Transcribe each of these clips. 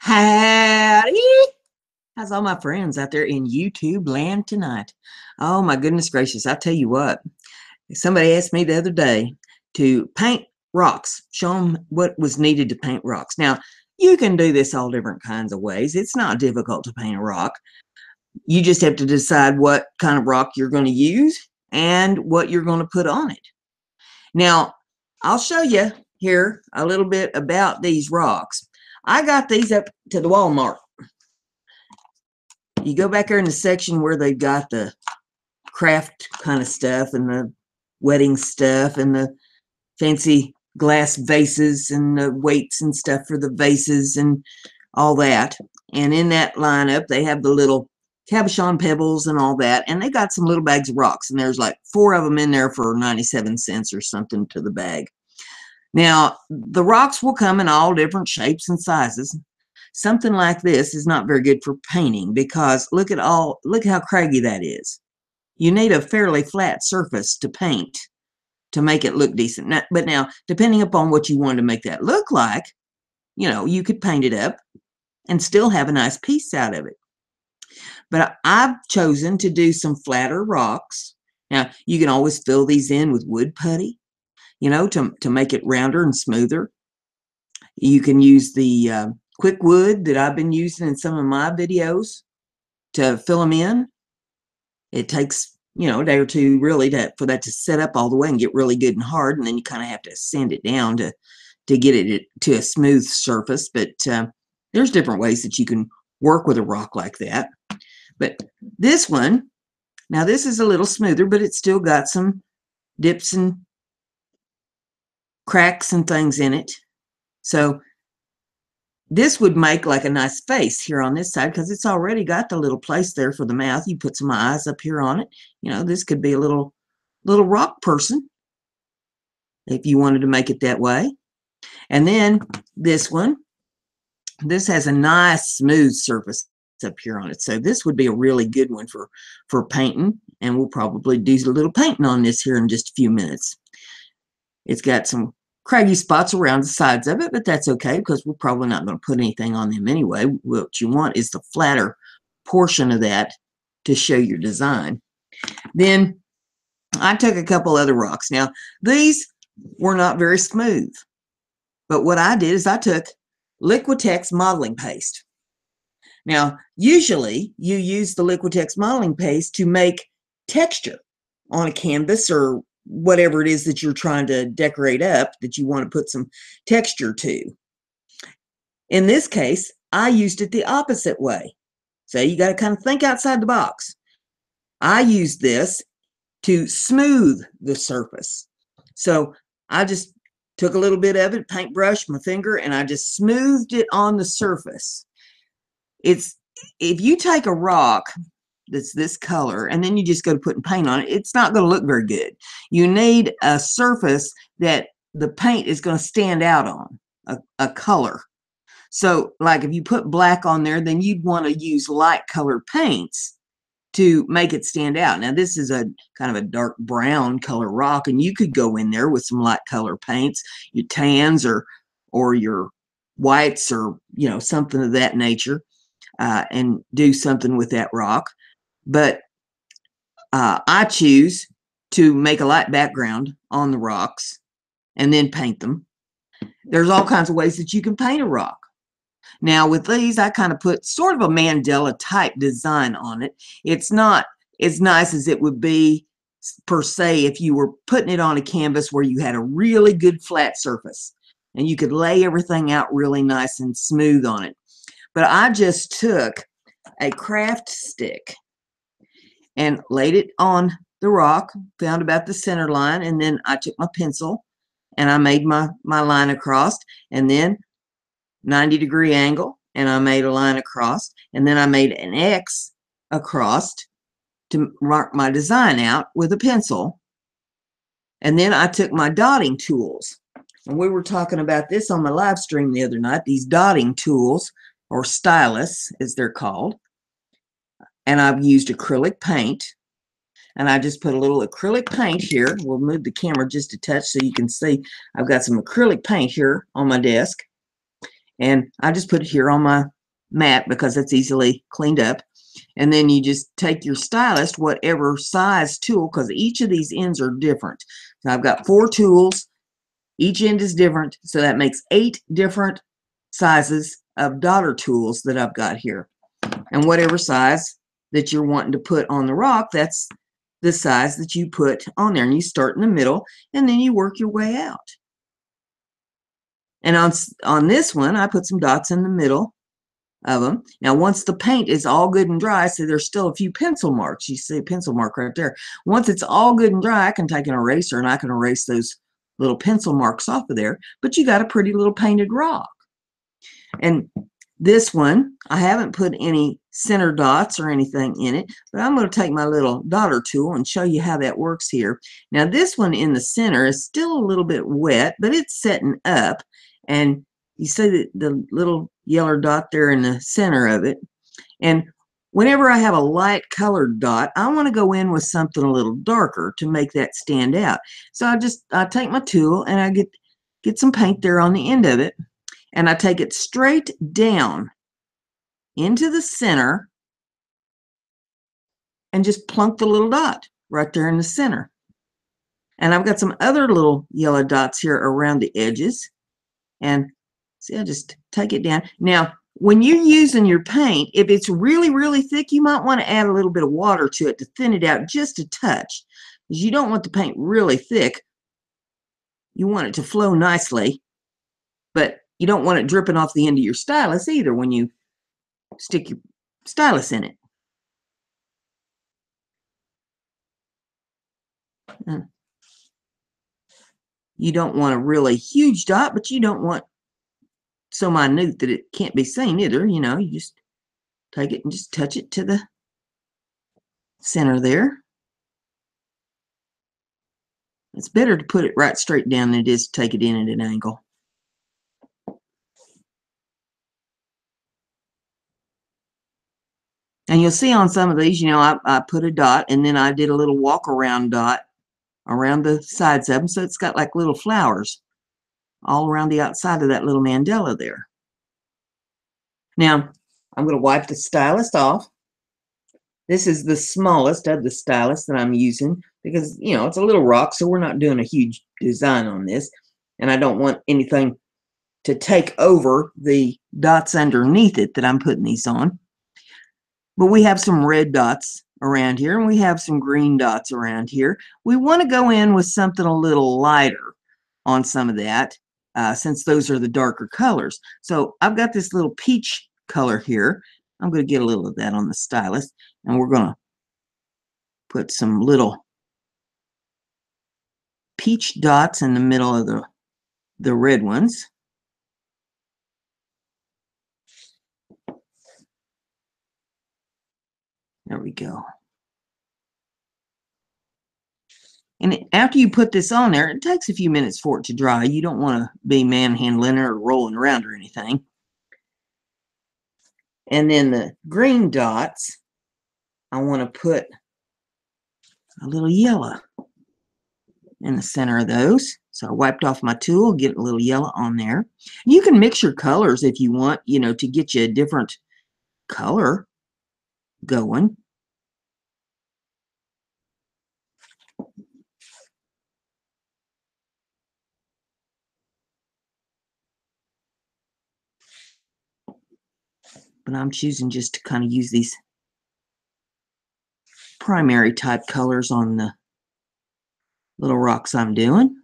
Howdy! How's all my friends out there in YouTube land tonight? Oh my goodness gracious, I tell you what. Somebody asked me the other day to paint rocks, show them what was needed to paint rocks. Now, you can do this all different kinds of ways. It's not difficult to paint a rock. You just have to decide what kind of rock you're going to use and what you're going to put on it. Now, I'll show you here a little bit about these rocks. I got these up to the Walmart. You go back there in the section where they've got the craft kind of stuff and the wedding stuff and the fancy glass vases and the weights and stuff for the vases and all that. And in that lineup, they have the little cabochon pebbles and all that. And they got some little bags of rocks. And there's like 4 of them in there for 97 cents or something to the bag. Now, the rocks will come in all different shapes and sizes. Something like this is not very good for painting because look how craggy that is. You need a fairly flat surface to paint to make it look decent. But now, depending upon what you want to make that look like, you know, you could paint it up and still have a nice piece out of it. But I've chosen to do some flatter rocks. Now, you can always fill these in with wood putty, you know, to make it rounder and smoother. You can use the quick wood that I've been using in some of my videos to fill them in. It takes, you know, a day or two really for that to set up all the way and get really good and hard, and then you kind of have to sand it down to get it to a smooth surface. But there's different ways that you can work with a rock like that. But this one, now this is a little smoother, but it's still got some dips and cracks and things in it. So this would make like a nice face here on this side because it's already got the little place there for the mouth. You put some eyes up here on it. You know, this could be a little rock person if you wanted to make it that way. And then this one, this has a nice smooth surface up here on it. So this would be a really good one for painting, and we'll probably do a little painting on this here in just a few minutes. It's got some craggy spots around the sides of it, but that's okay because we're probably not going to put anything on them anyway. What you want is the flatter portion of that to show your design. Then I took a couple other rocks. Now, these were not very smooth, but what I did is I took Liquitex modeling paste. Now, usually you use the Liquitex modeling paste to make texture on a canvas or whatever it is that you're trying to decorate up that you want to put some texture to. In this case, I used it the opposite way. So you got to kind of think outside the box. I used this to smooth the surface. So I just took a little bit of it, paintbrush, my finger, and I just smoothed it on the surface. If you take a rock that's this color and then you just go to putting paint on it, it's not going to look very good. You need a surface that the paint is going to stand out on, a color. So like if you put black on there, then you'd want to use light colored paints to make it stand out. Now this is a kind of a dark brown color rock, and you could go in there with some light color paints, your tans or your whites or, you know, something of that nature, and do something with that rock. But I choose to make a light background on the rocks and then paint them. There's all kinds of ways that you can paint a rock. Now with these, I kind of put sort of a Mandela type design on it. It's not as nice as it would be per se if you were putting it on a canvas where you had a really good flat surface and you could lay everything out really nice and smooth on it. But I just took a craft stick and laid it on the rock, found about the center line, and then I took my pencil and I made my line across, and then 90-degree angle, and I made a line across, and then I made an X across to mark my design out with a pencil. And then I took my dotting tools, and we were talking about this on my live stream the other night, these dotting tools, or stylus as they're called. And I've used acrylic paint, and I just put a little acrylic paint here. We'll move the camera just a touch so you can see I've got some acrylic paint here on my desk, and I just put it here on matte because it's easily cleaned up. And then you just take your stylist, whatever size tool, because each of these ends are different. So I've got 4 tools. Each end is different. So that makes 8 different sizes of daughter tools that I've got here. And whatever size that you're wanting to put on the rock, that's the size that you put on there. And you start in the middle, and then you work your way out. And on this one, I put some dots in the middle of them. Now, once the paint is all good and dry, so there's still a few pencil marks. You see a pencil mark right there. Once it's all good and dry, I can take an eraser and I can erase those little pencil marks off of there. But you got a pretty little painted rock. And this one, I haven't put any center dots or anything in it, but I'm going to take my little daughter tool and show you how that works here. Now, this one in the center is still a little bit wet, but it's setting up. And you see the little yellow dot there in the center of it. And whenever I have a light colored dot, I want to go in with something a little darker to make that stand out. So I take my tool and I get some paint there on the end of it. And I take it straight down into the center and just plunk the little dot right there in the center. And I've got some other little yellow dots here around the edges. And see, I just take it down. Now, when you're using your paint, if it's really, really thick, you might want to add a little bit of water to it to thin it out just a touch. Because you don't want the paint really thick. You want it to flow nicely. But you don't want it dripping off the end of your stylus either when you stick your stylus in it. You don't want a really huge dot, but you don't want so minute that it can't be seen either. You know, you just take it and just touch it to the center there. It's better to put it right straight down than it is to take it in at an angle. And you'll see on some of these, you know, I put a dot and then I did a little walk around dot around the sides of them. So it's got like little flowers all around the outside of that little mandala there. Now, I'm going to wipe the stylus off. This is the smallest of the stylus that I'm using because, you know, it's a little rock, so we're not doing a huge design on this. And I don't want anything to take over the dots underneath it that I'm putting these on. But we have some red dots around here, and we have some green dots around here. We want to go in with something a little lighter on some of that, since those are the darker colors. So I've got this little peach color here. I'm going to get a little of that on the stylus, and we're going to put some little peach dots in the middle of the red ones. There we go. And after you put this on there, it takes a few minutes for it to dry. You don't want to be manhandling it or rolling around or anything. And then the green dots, I want to put a little yellow in the center of those. So I wiped off my tool, get a little yellow on there. You can mix your colors if you want, you know, to get you a different color going. But I'm choosing just to kind of use these primary type colors on the little rocks I'm doing.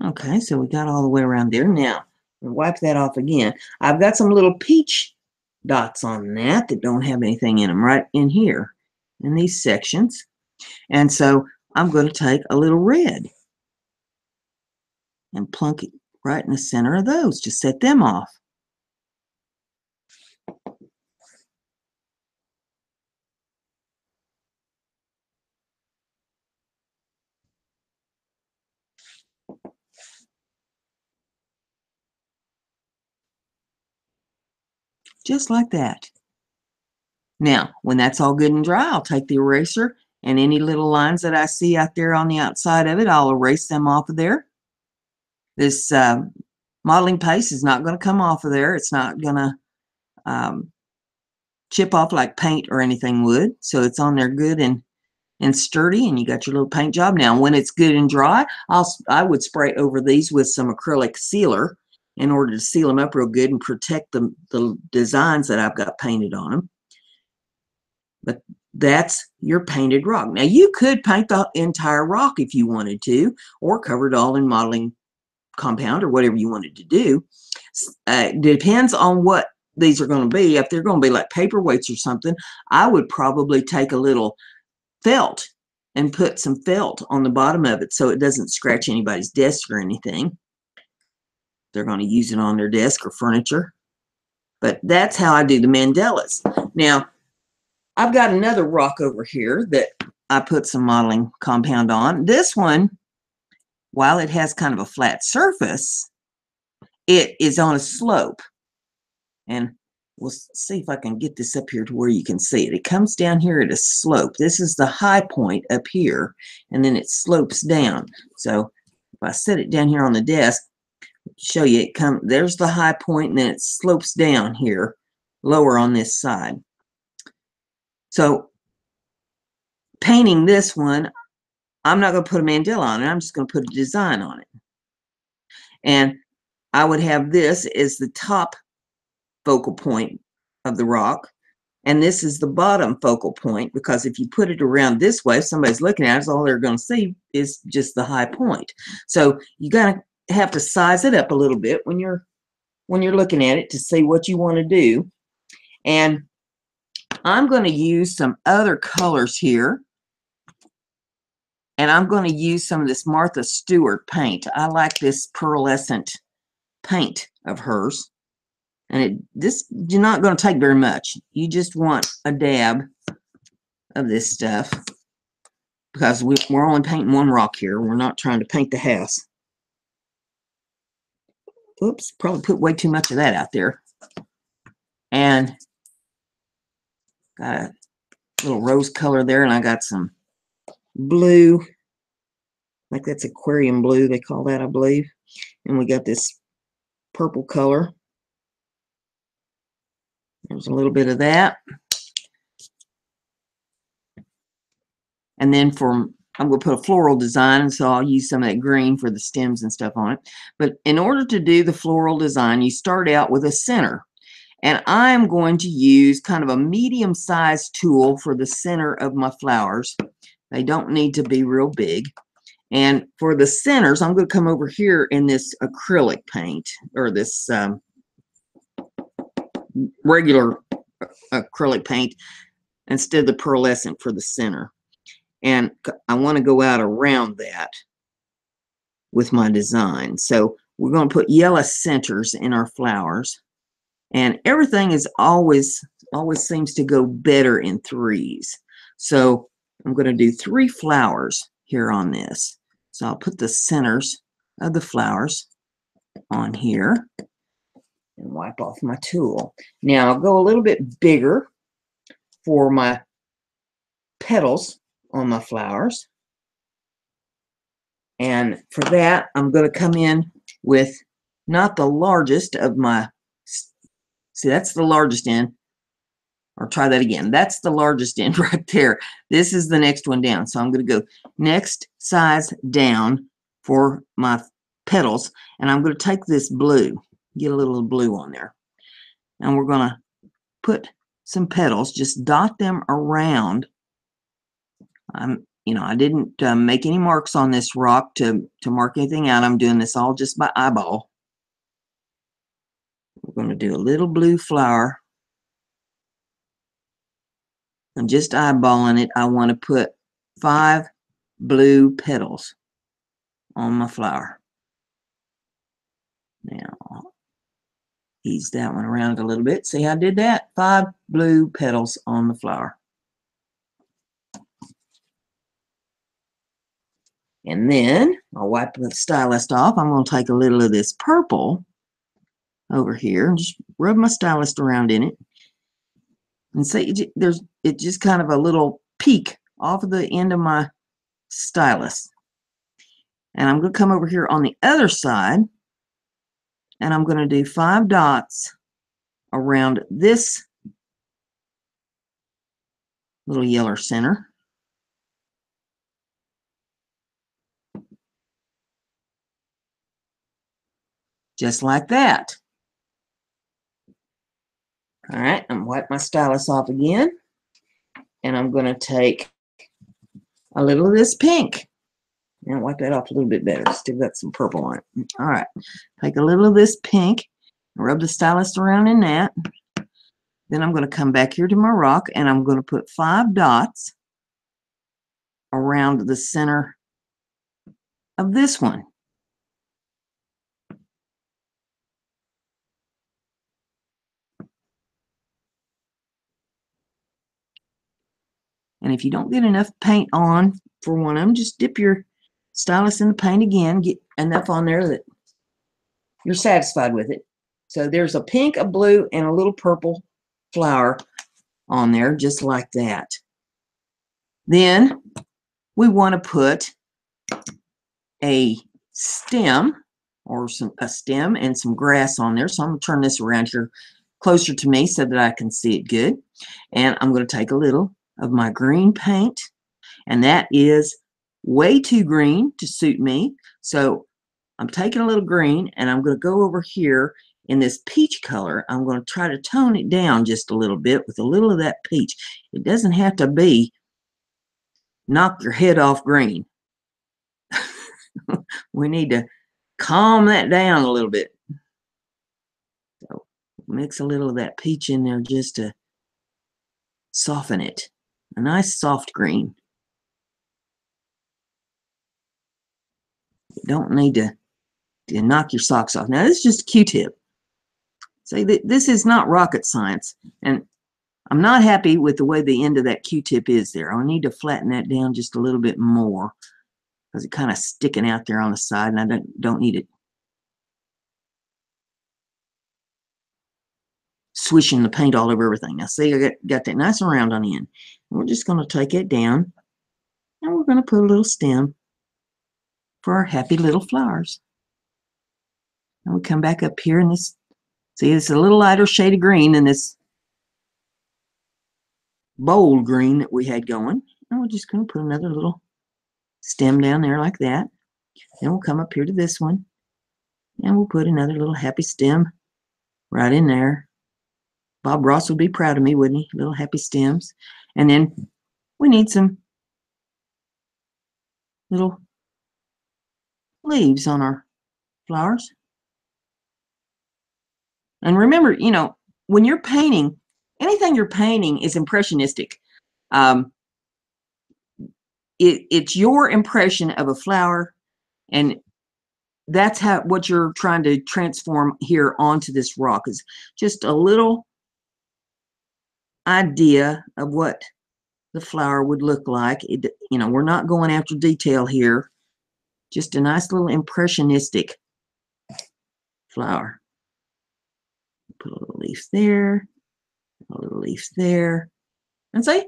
Okay, so we got all the way around there. Now, wipe that off again. I've got some little peach dots on that don't have anything in them right in here in these sections. And so I'm going to take a little red and plunk it right in the center of those to set them off. Just like that. Now, when that's all good and dry, I'll take the eraser and any little lines that I see out there on the outside of it, I'll erase them off of there. This modeling paste is not going to come off of there. It's not going to chip off like paint or anything would. So it's on there good and sturdy, and you got your little paint job. Now when it's good and dry, I would spray over these with some acrylic sealer in order to seal them up real good and protect the designs that I've got painted on them. But that's your painted rock. Now you could paint the entire rock if you wanted to, or cover it all in modeling compound or whatever you wanted to do. Depends on what these are going to be. If they're going to be like paperweights or something, I would probably take a little felt and put some felt on the bottom of it so it doesn't scratch anybody's desk or anything. They're going to use it on their desk or furniture. But that's how I do the mandalas. Now, I've got another rock over here that I put some modeling compound on. This one, while it has kind of a flat surface, it is on a slope. And we'll see if I can get this up here to where you can see it. It comes down here at a slope. This is the high point up here, and then it slopes down. So if I set it down here on the desk, show you there's the high point, and then it slopes down here lower on this side. So painting this one, I'm not going to put a mandala on it. I'm just going to put a design on it. And I would have this as the top focal point of the rock, and this is the bottom focal point, because if you put it around this way, if somebody's looking at it, all they're going to see is just the high point. So you gotta have to size it up a little bit when you're looking at it to see what you want to do. And I'm going to use some other colors here, and I'm going to use some of this Martha Stewart paint. I like this pearlescent paint of hers. And this you're not going to take very much. You just want a dab of this stuff, because we're only painting one rock here. We're not trying to paint the house. Oops, probably put way too much of that out there. And got a little rose color there, and I got some blue, like that's aquarium blue, they call that, I believe. And we got this purple color. There's a little bit of that. And then I'm going to put a floral design, so I'll use some of that green for the stems and stuff on it. But in order to do the floral design, you start out with a center. And I'm going to use kind of a medium-sized tool for the center of my flowers. They don't need to be real big. And for the centers, I'm going to come over here in this acrylic paint, or this regular acrylic paint, instead of the pearlescent for the center. And I want to go out around that with my design. So we're going to put yellow centers in our flowers. And everything is always seems to go better in threes. So I'm going to do 3 flowers here on this. So I'll put the centers of the flowers on here and wipe off my tool. Now I'll go a little bit bigger for my petals on my flowers. And for that, I'm going to come in with not the largest of my, see, that's the largest end, or try that again. That's the largest end right there. This is the next one down. So I'm going to go next size down for my petals, and I'm going to take this blue, get a little blue on there, and we're going to put some petals, just dot them around. I didn't make any marks on this rock to mark anything out. I'm doing this all just by eyeball. We're going to do a little blue flower. I'm just eyeballing it. I want to put 5 blue petals on my flower. Now, I'll ease that one around a little bit. See how I did that? 5 blue petals on the flower. And then I'll wipe the stylus off. I'm going to take a little of this purple over here and just rub my stylus around in it. And see, it's just kind of a little peak off of the end of my stylus. And I'm going to come over here on the other side, and I'm going to do 5 dots around this little yellow center. Just like that. All right, I'm going to wipe my stylus off again, and I'm going to take a little of this pink. And wipe that off a little bit better. Still got some purple on it. All right, take a little of this pink, rub the stylus around in that. Then I'm going to come back here to my rock, and I'm going to put 5 dots around the center of this one. And if you don't get enough paint on for one of them, just dip your stylus in the paint again, get enough on there that you're satisfied with it. So there's a pink, a blue, and a little purple flower on there, just like that. Then we want to put a stem, or a stem and some grass on there. So I'm going to turn this around here closer to me so that I can see it good. And I'm going to take a little of my green paint, and that is way too green to suit me. So I'm taking a little green, and I'm going to go over here in this peach color. I'm going to try to tone it down just a little bit with a little of that peach. It doesn't have to be knock your head off green. We need to calm that down a little bit. So mix a little of that peach in there just to soften it. A nice soft green. You don't need to knock your socks off. Now this is just a Q-tip. See, this is not rocket science, and I'm not happy with the way the end of that Q-tip is there. I need to flatten that down just a little bit more because it's kind of sticking out there on the side, and I don't need it swishing the paint all over everything. Now see, I got that nice and round on the end. And we're just going to take it down, and we're going to put a little stem for our happy little flowers. And we come back up here, and this, see, it's a little lighter shade of green than this bold green that we had going. And we're just going to put another little stem down there like that. Then we'll come up here to this one, and we'll put another little happy stem right in there. Bob Ross would be proud of me, wouldn't he? Little happy stems. And then we need some little leaves on our flowers. And remember, you know, when you're painting, anything you're painting is impressionistic. It's your impression of a flower, and that's what you're trying to transform here onto this rock, is just a little idea of what the flower would look like. You know, we're not going after detail here. Just a nice little impressionistic flower. Put a little leaf there, a little leaf there, and see,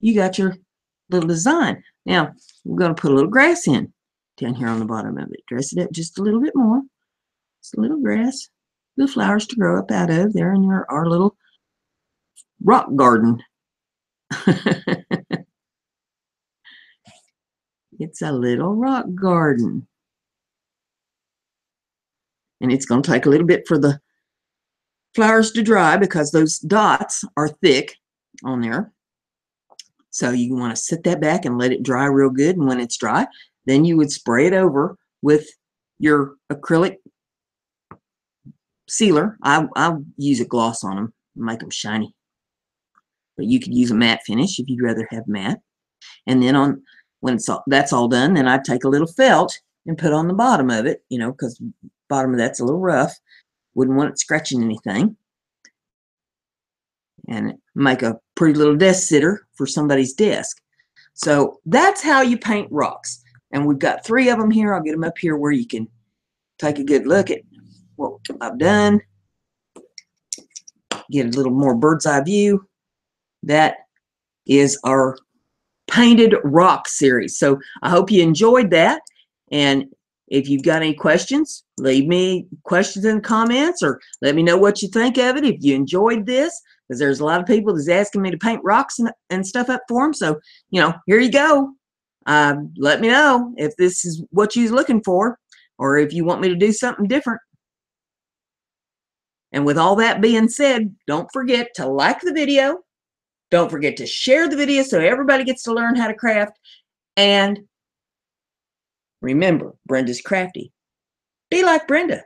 you got your little design. Now we're going to put a little grass in down here on the bottom of it. Dress it up just a little bit more. Just a little grass, little flowers to grow up out of there in our little rock garden. It's a little rock garden. And it's going to take a little bit for the flowers to dry because those dots are thick on there. So you want to set that back and let it dry real good. And when it's dry, then you would spray it over with your acrylic sealer. I use a gloss on them, make them shiny. But you could use a matte finish if you'd rather have matte. And then when that's all done, then I'd take a little felt and put on the bottom of it, you know, because bottom of that's a little rough. Wouldn't want it scratching anything. And make a pretty little desk sitter for somebody's desk. So that's how you paint rocks. And we've got 3 of them here. I'll get them up here where you can take a good look at what I've done. Get a little more bird's eye view. That is our painted rock series. So I hope you enjoyed that. And if you've got any questions, leave me questions in the comments or let me know what you think of it. If you enjoyed this, because there's a lot of people that's asking me to paint rocks and stuff up for them. So, here you go. Let me know if this is what you're looking for or if you want me to do something different. And with all that being said, don't forget to like the video. Don't forget to share the video so everybody gets to learn how to craft. And remember, Brenda's crafty. Be like Brenda.